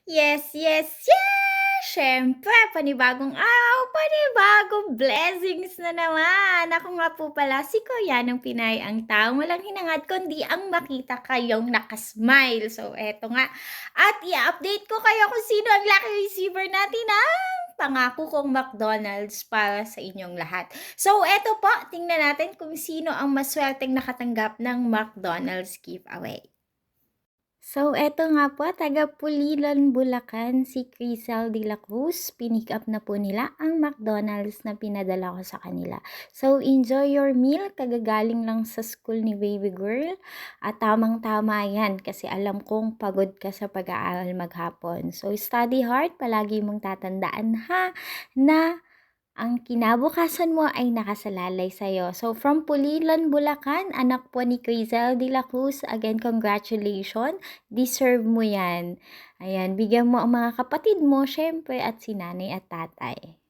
Yes, yes, yes! Siyempre panibagong araw, panibagong blessings na naman. Ako nga po pala si Kuya ng Pinay, ang taong walang hinangad kundi ang makita kayong nakasmile. So eto nga, at i-update ko kayo kung sino ang lucky receiver natin ng pangako kong McDonald's para sa inyong lahat. So eto po, tingnan natin kung sino ang maswerteng nakatanggap ng McDonald's giveaway. So, eto nga po, taga Pulilan, Bulacan, si Crisel de la Cruz. Pinick up na po nila ang McDonald's na pinadala ko sa kanila. So, enjoy your meal. Kagagaling lang sa school ni baby girl. At tamang-tama yan kasi alam kong pagod ka sa pag-aaral maghapon. So, study hard. Palagi mong tatandaan ha na ang kinabukasan mo ay nakasalalay sa'yo. So, from Pulilan, Bulacan, anak po ni Crisel de la Cruz, again, congratulations. Deserve mo yan. Ayan, bigyan mo ang mga kapatid mo, syempre, at si nanay at tatay.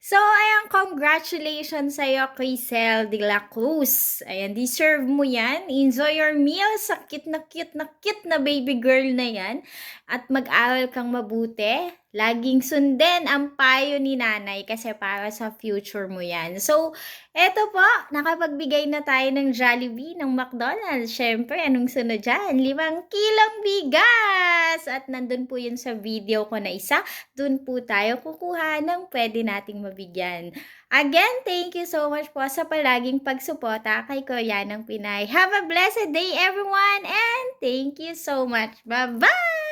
So, ayan, congratulations sa'yo, Crisel de la Cruz. Ayan, deserve mo yan. Enjoy your meal sa cute na baby girl na yan. At mag-aral kang mabuti. Laging sundin ang payo ni nanay kasi para sa future mo yan. So, eto po, nakapagbigay na tayo ng Jollibee, ng McDonald's. Siyempre, anong sunod dyan? 5 kilong bigas! At nandun po yun sa video ko na isa. Dun po tayo kukuha ng pwede nating mabigyan. Again, thank you so much po sa palaging pagsuporta kay Koreanang Pinay. Have a blessed day everyone and thank you so much. Bye-bye!